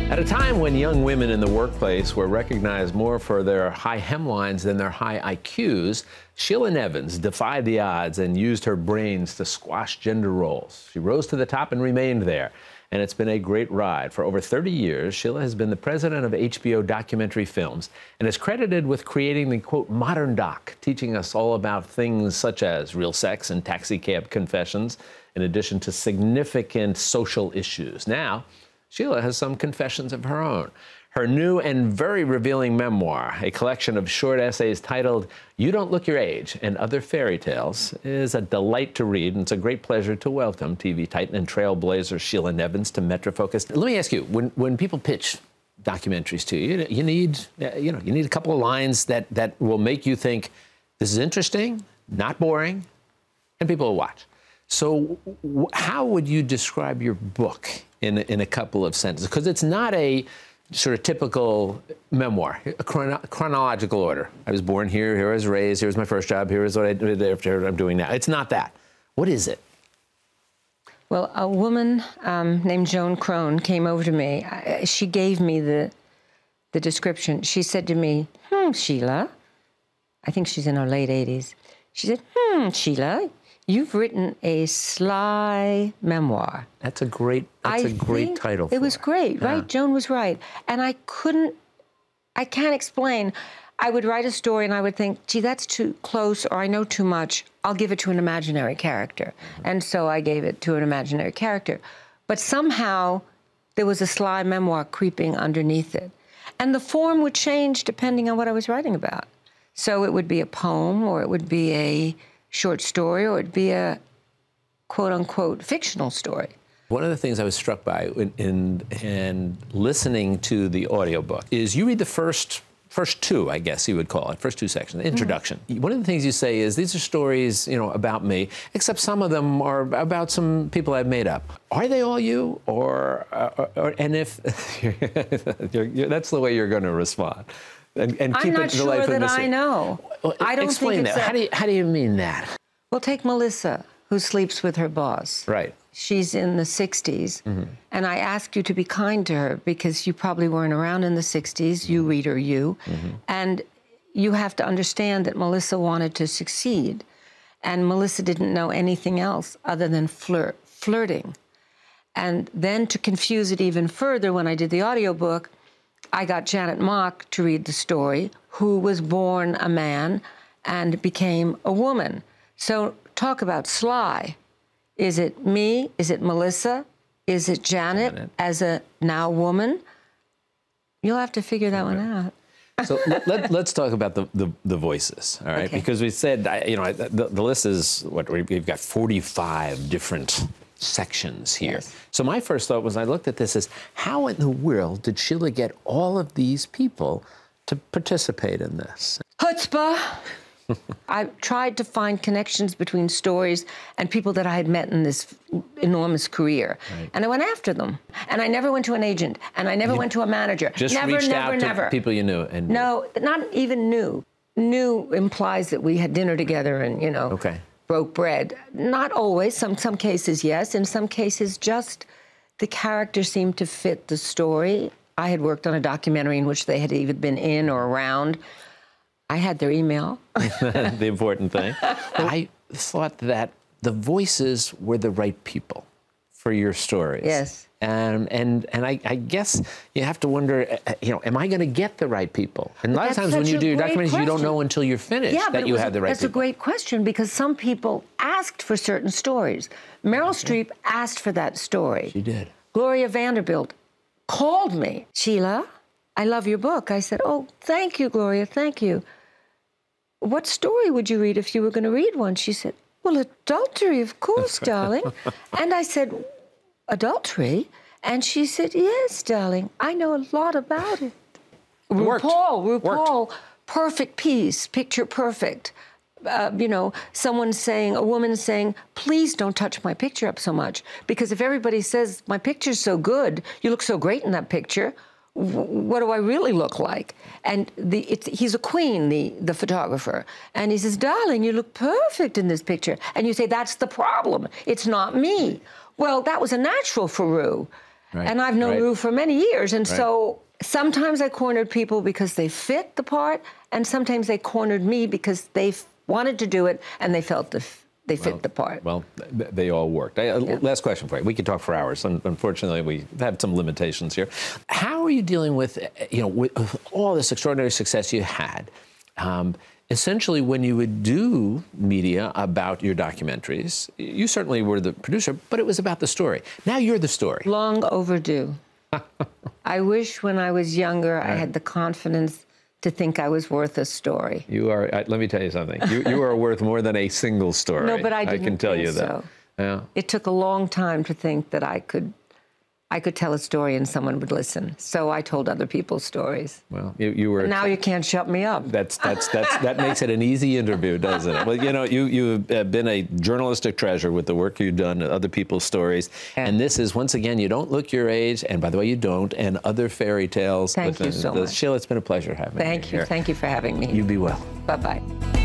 At a time when young women in the workplace were recognized more for their high hemlines than their high IQs, Sheila Nevins defied the odds and used her brains to squash gender roles. She rose to the top and remained there. And it's been a great ride. For over 30 years, Sheila has been the president of HBO Documentary Films and is credited with creating the, quote, modern doc, teaching us all about things such as real sex and taxicab confessions, in addition to significant social issues. Now, Sheila has some confessions of her own. Her new and very revealing memoir, a collection of short essays titled You Don't Look Your Age and Other Fairy Tales, is a delight to read, and it's a great pleasure to welcome TV titan and trailblazer Sheila Nevins to MetroFocus. Let me ask you, when people pitch documentaries to you, you need a couple of lines that will make you think, this is interesting, not boring, and people will watch. So how would you describe your book in a couple of sentences? Because it's not a sort of typical memoir, a chronological order. I was born here, here I was raised, here was my first job, here is what I did after what I'm doing now. It's not that. What is it? Well, a woman named Joan Crone came over to me. She gave me the description. She said to me, Sheila, I think she's in her late 80s. She said, Sheila, you've written a sly memoir. That's a great title for it. Was great, right? Yeah. Joan was right. And I can't explain. I would write a story and I would think, gee, that's too close, or I know too much. I'll give it to an imaginary character. And so I gave it to an imaginary character. But somehow there was a sly memoir creeping underneath it. And the form would change depending on what I was writing about. So it would be a poem, or it would be a short story, or it'd be a quote-unquote fictional story. One of the things I was struck by in listening to the audiobook is you read the first two, I guess you would call it, first two sections, the introduction. One of the things you say is, these are stories, about me, except some of them are about some people I've made up. Are they all you? And if, that's the way you're going to respond. And keep it delightful. I'm not sure that I know. Well, I don't explain think that. How do you mean that? Well, take Melissa, who sleeps with her boss. Right. She's in the 60s, and I ask you to be kind to her because you probably weren't around in the 60s, you reader, and you have to understand that Melissa wanted to succeed, and Melissa didn't know anything else other than flirting. And then to confuse it even further, when I did the audiobook, I got Janet Mock to read the story, who was born a man and became a woman. So talk about sly. Is it me? Is it Melissa? Is it Janet as a now woman? You'll have to figure that one out. So let's talk about the voices, all right? Okay. Because we said, the list is, we've got 45 different sections here. Yes. So my first thought was, I looked at this as, how in the world did Sheila get all of these people to participate in this? Chutzpah! I tried to find connections between stories and people that I had met in this enormous career. Right. And I went after them. And I never went to an agent. And I never went to a manager. Just reached out to people you knew? And no, not even knew. Knew implies that we had dinner together and, okay, broke bread. Not always. Some cases, yes. In some cases, just the character seemed to fit the story. I had worked on a documentary in which they had either been in or around. I had their email. The important thing. I thought that the voices were the right people for your stories. Yes. And I guess you have to wonder, am I going to get the right people? And a lot of times when you do your documentaries, you don't know until you're finished that you have the right people. That's a great question, because some people asked for certain stories. Meryl Streep asked for that story. She did. Gloria Vanderbilt called me. Sheila, I love your book. I said, oh, thank you, Gloria, thank you. What story would you read if you were going to read one? She said, well, adultery, of course, darling. And I said, adultery? And she said, yes, darling, I know a lot about it. RuPaul, perfect piece, picture perfect. A woman saying, please don't touch my picture up so much. Because if everybody says, my picture's so good, you look so great in that picture, what do I really look like? And he's a queen, the photographer. And he says, darling, you look perfect in this picture. And you say, that's the problem. It's not me. Well, that was a natural for Ru. Right. And I've known Right. Rue for many years. And Right. so sometimes I cornered people because they fit the part, and sometimes they cornered me because they wanted to do it and they felt they fit the part. Well, they all worked. Last question for you. We could talk for hours. Unfortunately, we have some limitations here. How are you dealing with, with all this extraordinary success you had? Essentially, when you would do media about your documentaries, you certainly were the producer, but it was about the story. Now you're the story. Long overdue. I wish when I was younger I had the confidence to think I was worth a story. You are. Let me tell you something. You are worth more than a single story. No, but I didn't can tell think you that. so. Yeah. It took a long time to think that I could tell a story and someone would listen. So I told other people's stories. Well, you were. And now you can't shut me up. That makes it an easy interview, doesn't it? Well, you've been a journalistic treasure with the work you've done, other people's stories, and this is once again, you don't look your age, and by the way, you don't, and other fairy tales. Thank you so much. Sheila, it's been a pleasure having you here. Thank you for having me. You be well. Bye-bye.